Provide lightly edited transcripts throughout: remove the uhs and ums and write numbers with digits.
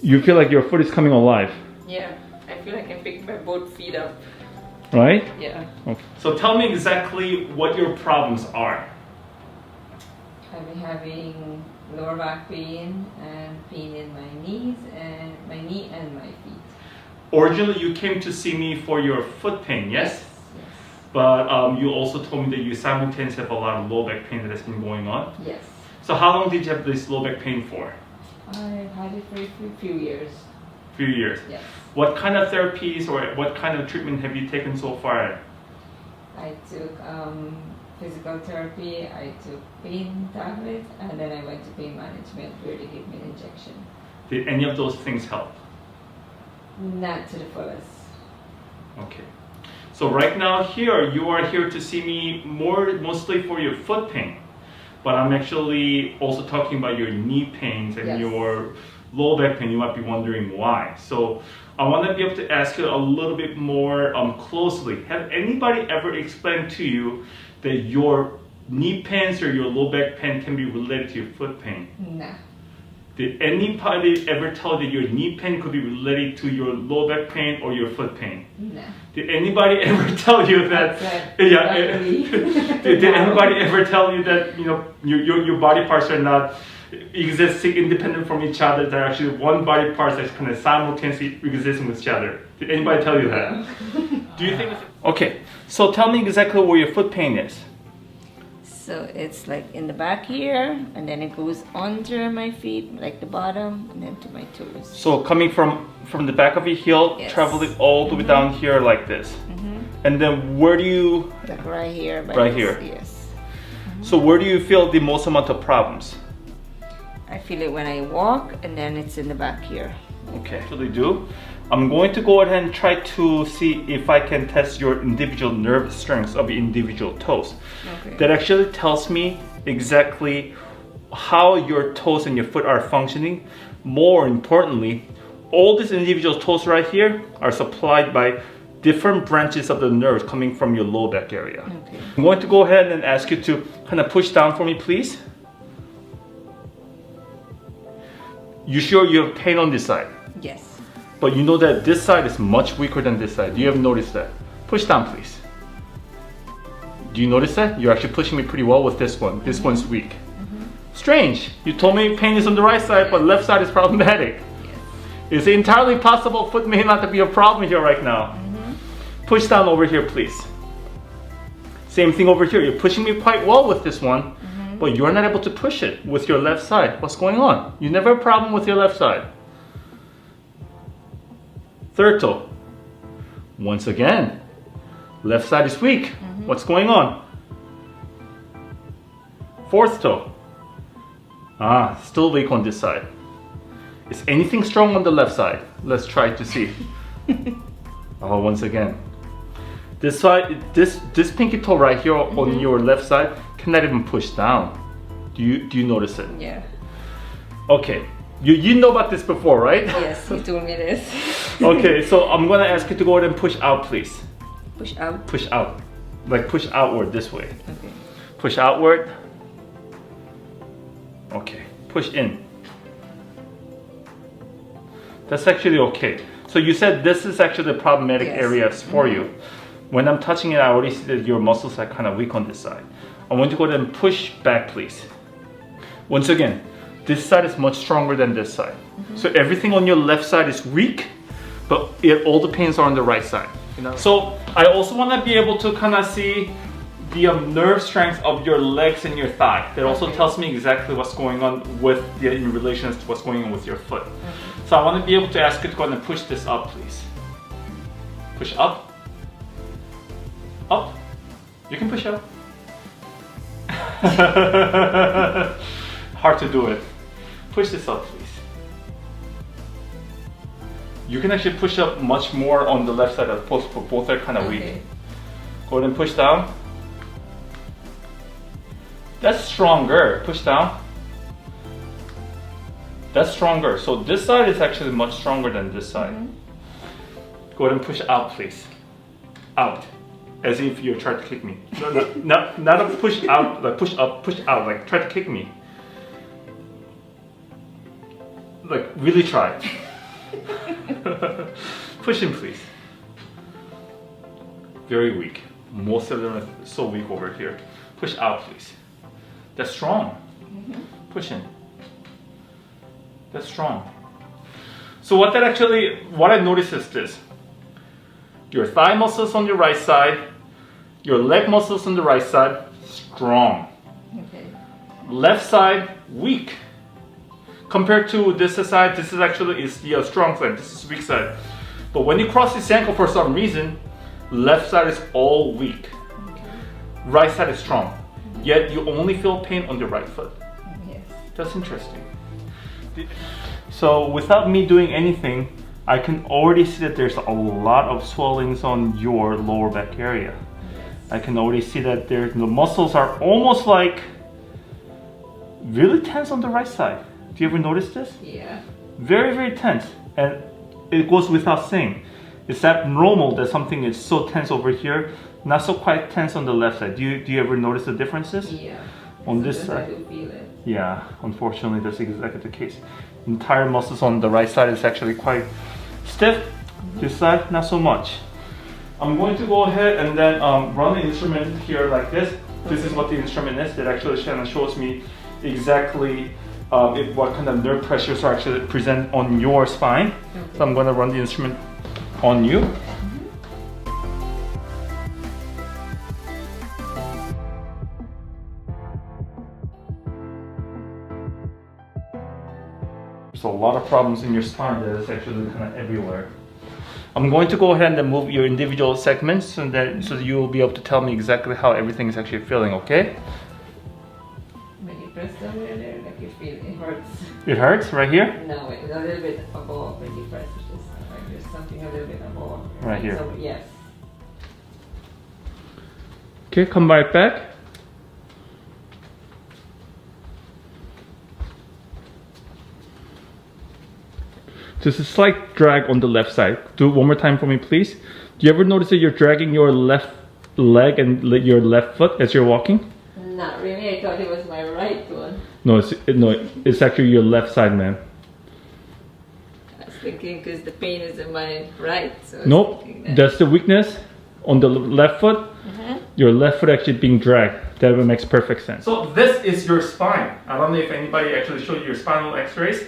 You feel like your foot is coming alive. Yeah, I feel like I can pick my both feet up. Right? Yeah. Okay. So tell me exactly what your problems are. I've been having lower back pain and pain in my knees and my knee and my feet. Originally, you came to see me for your foot pain, yes? Yes. But you also told me that you simultaneously have a lot of low back pain that has been going on. Yes. So how long did you have this low back pain for? I've had it for a few years. Few years. Yes. What kind of therapies or what kind of treatment have you taken so far? I took physical therapy, I took pain tablets, and then I went to pain management where they gave me an injection. Did any of those things help? Not to the fullest. Okay. So right now here, you are here to see me mostly for your foot pain. But I'm actually also talking about your knee pains and Yes. your low back pain. You might be wondering why. So I want to be able to ask you a little bit more closely. Have anybody ever explained to you that your knee pains or your low back pain can be related to your foot pain? Nah. Did anybody ever tell you that your knee pain could be related to your low back pain or your foot pain? Nah. Did anybody ever tell you that? Did anybody ever tell you that your body parts are not existing independent from each other? They're actually one body part that's kind of simultaneously existing with each other. Did anybody tell you that? Do you think? Okay, so tell me exactly where your foot pain is. So it's like in the back here, and then it goes under my feet, like the bottom, and then to my toes. So coming from the back of your heel, Yes. traveling all the way down here like this. And then where do you... Like right here. Right here. Yes. So where do you feel the most amount of problems? I feel it when I walk, and then it's in the back here. Okay, actually do. I'm going to go ahead and try to see if I can test your individual nerve strengths of your individual toes. Okay. That actually tells me exactly how your toes and your foot are functioning. More importantly, all these individual toes right here are supplied by different branches of the nerves coming from your low back area. Okay. I'm going to go ahead and ask you to kind of push down for me, please. You sure you have pain on this side? Yes. But you know that this side is much weaker than this side. Do you ever notice that? Push down, please. Do you notice that? You're actually pushing me pretty well with this one. This one's weak. Strange. You told me pain is on the right side, but left side is problematic. Yes. It's entirely possible foot may not be a problem here right now. Push down over here, please. Same thing over here. You're pushing me quite well with this one, but you're not able to push it with your left side. What's going on? You never have a problem with your left side. Third toe. Once again, left side is weak. What's going on? Fourth toe. Still weak on this side. Is anything strong on the left side? Let's try to see. Once again. This side, this pinky toe right here on your left side cannot even push down. Do you notice it? Yeah. Okay. You know about this before, right? Yes, you told me this. Okay, so I'm gonna ask you to go ahead and push out, please. Push out. Push out. Like push outward this way. Okay. Push outward. Okay. Push in. That's actually okay. So you said this is actually the problematic Yes. areas for you. When I'm touching it, I already see that your muscles are kind of weak on this side. I want you to go ahead and push back, please. Once again, this side is much stronger than this side. So everything on your left side is weak, but all the pains are on the right side. So I also want to be able to kind of see the nerve strength of your legs and your thigh. That also tells me exactly what's going on in relation to what's going on with your foot. So I want to be able to ask you to go ahead and push this up, please. Push up. Up. You can push up. Hard to do it. Push this up, please. You can actually push up much more on the left side as opposed to both are kind of weak. Go ahead and push down. That's stronger. Push down. That's stronger. So this side is actually much stronger than this side. Go ahead and push out, please. Out. As if you're trying to kick me. No, not a push out, like push up, push out, like try to kick me. Like really try. Push in, please. Very weak. Most of them are so weak over here. Push out, please. That's strong. Push in. That's strong. So what I noticed is this. Your thigh muscles on your right side, your leg muscles on the right side, strong. Okay. Left side, weak. Compared to this side, this is actually the strong side, this is weak side. But when you cross this ankle for some reason, left side is all weak. Okay. Right side is strong. Yet you only feel pain on the right foot. Yes. That's interesting. So without me doing anything, I can already see that there's a lot of swellings on your lower back area. I can already see that the muscles are almost like really tense on the right side. Do you ever notice this? Yeah. Very, very tense. And it goes without saying. It's abnormal that something is so tense over here, not so quite tense on the left side. Do you ever notice the differences? Yeah. On this side? I do feel it. Yeah, unfortunately that's exactly the case. Entire muscles on the right side is actually quite stiff. This side, not so much. I'm going to go ahead and then run the instrument here like this. This is what the instrument is. It actually kind of shows me exactly what kind of nerve pressures are actually present on your spine. Okay. So I'm going to run the instrument on you. There's a lot of problems in your spine that is actually kind of everywhere. I'm going to go ahead and then move your individual segments so that you will be able to tell me exactly how everything is actually feeling, okay? When you press down there, like you feel it hurts. It hurts right here? No, it's a little bit above when you press it. Just like there's something a little bit above. Right here. So, yes. Okay, come right back. Just a slight drag on the left side. Do it one more time for me, please. Do you ever notice that you're dragging your left leg and your left foot as you're walking? Not really. I thought it was my right one. No, it's actually your left side, ma'am. I was thinking because the pain is in my right. So Nope, that's the weakness on the left foot. Your left foot actually being dragged. That makes perfect sense. So this is your spine. I don't know if anybody actually showed you your spinal x-rays.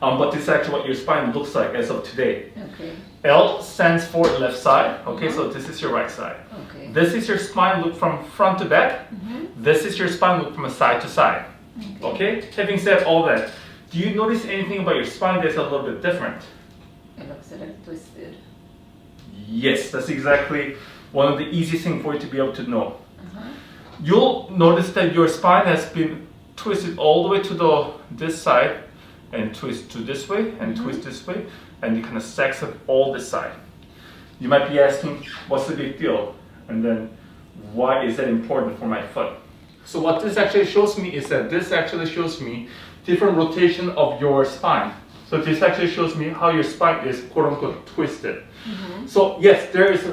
But this is actually what your spine looks like as of today. Okay. L stands for left side. Okay, so this is your right side. Okay. This is your spine look from front to back. This is your spine look from side to side. Okay. Having said all that, do you notice anything about your spine that's a little bit different? It looks a little twisted. Yes, that's exactly one of the easiest things for you to be able to know. You'll notice that your spine has been twisted all the way to this side, and twist to this way, and twist this way, and it kind of stacks up all this side. You might be asking, what's the big deal? And then, why is that important for my foot? So what this actually shows me is that this actually shows me different rotation of your spine. So this actually shows me how your spine is quote unquote twisted. So yes, there is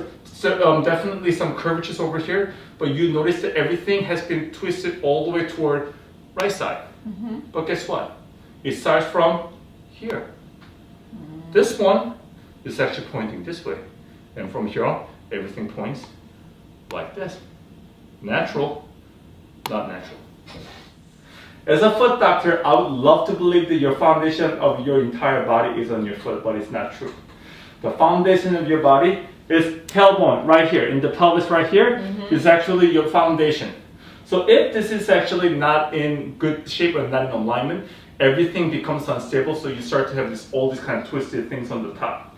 definitely some curvatures over here, but you notice that everything has been twisted all the way toward right side. But guess what? It starts from here. This one is actually pointing this way. And from here on, everything points like this. Natural, not natural. As a foot doctor, I would love to believe that your foundation of your entire body is on your foot, but it's not true. The foundation of your body is tailbone right here, in the pelvis right here, is actually your foundation. So if this is actually not in good shape or not in alignment, everything becomes unstable, so you start to have all these kind of twisted things on the top.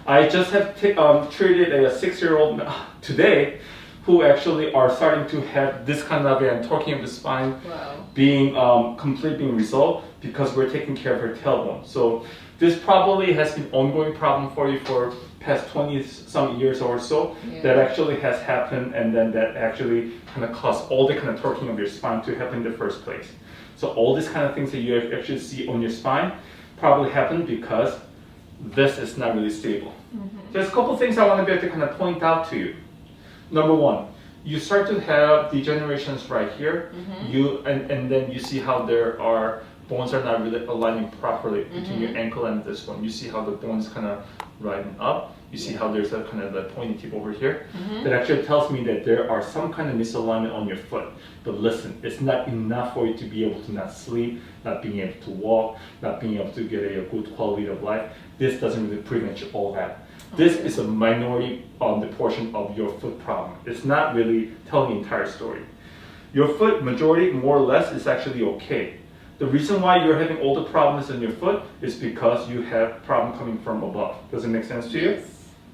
I just have treated a 6-year-old today who actually are starting to have this kind of torquing of the spine being completely being resolved because we're taking care of her tailbone. So this probably has been an ongoing problem for you for past 20 some years or so that actually has happened, and then that actually kind of caused all the kind of torquing of your spine to happen in the first place. So all these kind of things that you actually see on your spine probably happen because this is not really stable. There's a couple things I want to be able to kind of point out to you. Number one, you start to have degenerations right here. And then you see how there are bones are not really aligning properly between your ankle and this one. You see how the bones kind of riding up. You see how there's a kind of a pointy tip over here. That actually tells me that there are some kind of misalignment on your foot. But listen, it's not enough for you to be able to not sleep, not being able to walk, not being able to get a good quality of life. This doesn't really prevent you all that. This is a minority of the portion of your foot problem. It's not really telling the entire story. Your foot, majority, more or less, is actually okay. The reason why you're having all the problems in your foot is because you have problem coming from above. Does it make sense to you? Yes,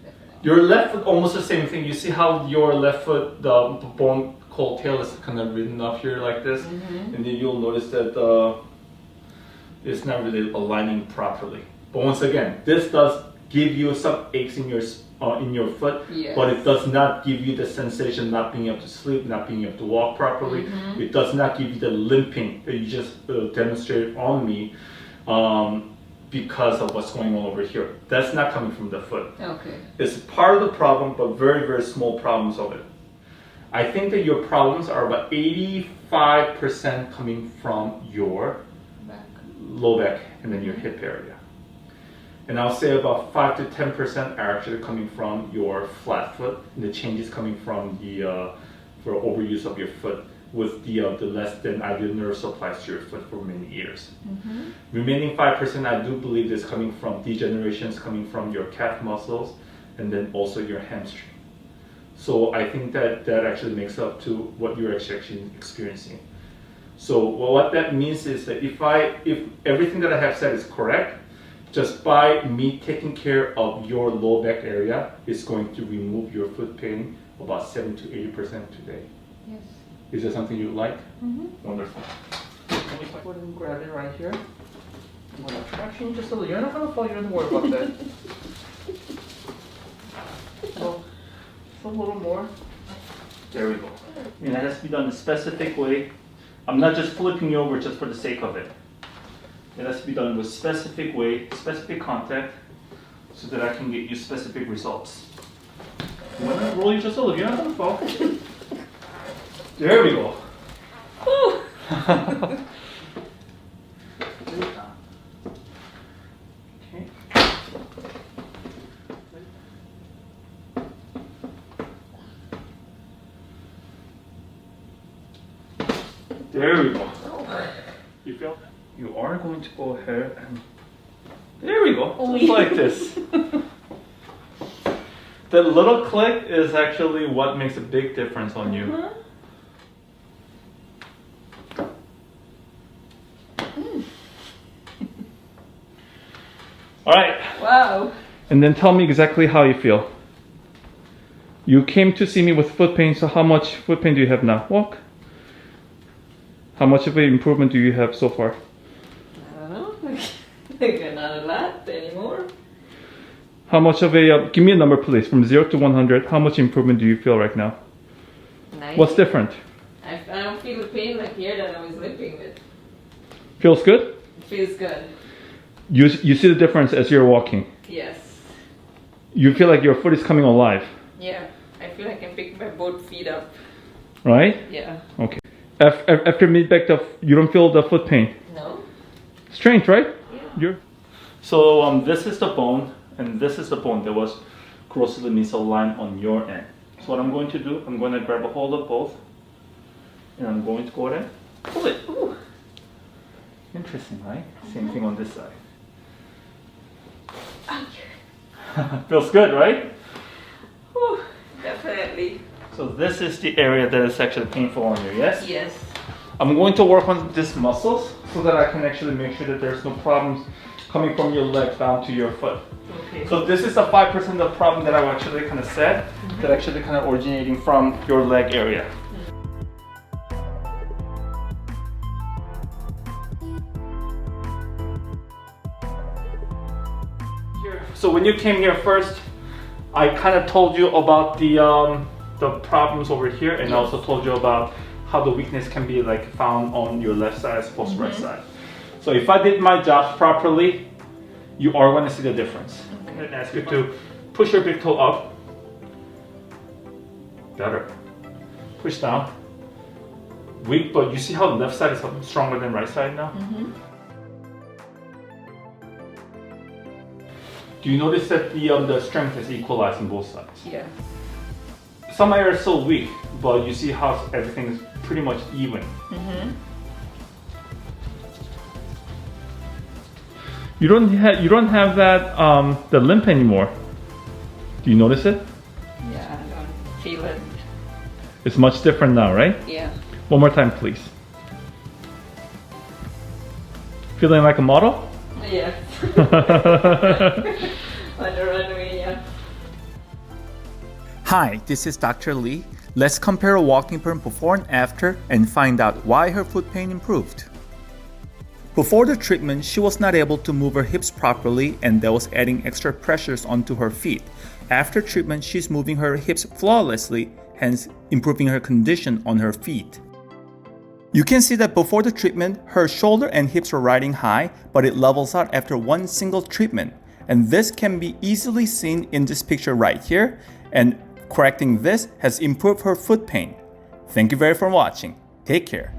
definitely. Your left foot, almost the same thing. You see how your left foot, the bone called tail is kind of ridden up here like this? And then you'll notice that it's not really aligning properly. But once again, this does give you some aches in your foot, Yes. but it does not give you the sensation not being able to sleep, not being able to walk properly. It does not give you the limping that you just demonstrated on me because of what's going on over here. That's not coming from the foot. Okay. It's part of the problem, but very, very small problems of it. I think that your problems are about 85% coming from your Back. low back and then your hip area. And I'll say about 5 to 10% are actually coming from your flat foot, and the changes coming from the for overuse of your foot with the less than ideal nerve supplies to your foot for many years. Remaining 5%, I do believe, is coming from degenerations coming from your calf muscles and then also your hamstring. So I think that that actually makes up to what you're actually experiencing. So what that means is that if everything that I have said is correct, just by me taking care of your low back area, it's going to remove your foot pain about 70 to 80% today. Yes. Is that something you like? Wonderful. And if I go ahead and grab it right here, I'm going to traction just a little. You're not going to fall, you don't worry about that. So, just a little more. There we go. And it has to be done in a specific way. I'm not just flipping you over just for the sake of it. It has to be done with specific way, specific contact, so that I can get you specific results. You want to roll you just a little, you're not going to fall. There we go. Woo! Okay. There we go. You feel? You are going to go ahead and there we go. Just like this. The little click is actually what makes a big difference on you. All right. Wow. And then tell me exactly how you feel. You came to see me with foot pain, so how much foot pain do you have now? Walk. How much of an improvement do you have so far? I don't know. Like not a lot anymore. How much of a, give me a number please, from 0 to 100, how much improvement do you feel right now? 90. What's different? I don't feel the pain like here that I was limping with. Feels good? It feels good. You see the difference as you're walking. Yes. You feel like your foot is coming alive. Yeah. I feel like I can pick my both feet up. Right? Yeah. Okay. After mid-back, you don't feel the foot pain? No. Strange, right? Yeah. So this is the bone, and this is the bone that was grossly misaligned on your end. So what I'm going to do, I'm going to grab a hold of both, and I'm going to go ahead and pull it. Ooh. Interesting, right? Same thing on this side. Okay. Feels good, right? Ooh, definitely. So this is the area that is actually painful on you, yes? Yes. I'm going to work on these muscles so that I can actually make sure that there's no problems coming from your leg down to your foot. Okay. So this is the 5% of the problem that I actually kind of said, that actually kind of originating from your leg area. So when you came here first, I kind of told you about the problems over here, and I also told you about how the weakness can be like found on your left side as opposed to right side. So if I did my job properly, you are going to see the difference. I'm going to ask you to push your big toe up. Better. Push down. Weak, but you see how the left side is stronger than right side now? Do you notice that the strength is equalized on both sides? Yeah. Some areas are still weak, but you see how everything is pretty much even. You don't have that the limp anymore. Do you notice it? Yeah, I don't feel it. It's much different now, right? Yeah. One more time, please. Feeling like a model? Yes. On the runway, yeah. Hi, this is Dr. Lee. Let's compare a walking perm before and after and find out why her foot pain improved. Before the treatment, she was not able to move her hips properly and that was adding extra pressures onto her feet. After treatment, she's moving her hips flawlessly, hence improving her condition on her feet. You can see that before the treatment, her shoulder and hips were riding high, but it levels out after one single treatment. And this can be easily seen in this picture right here, and correcting this has improved her foot pain. Thank you very much for watching. Take care.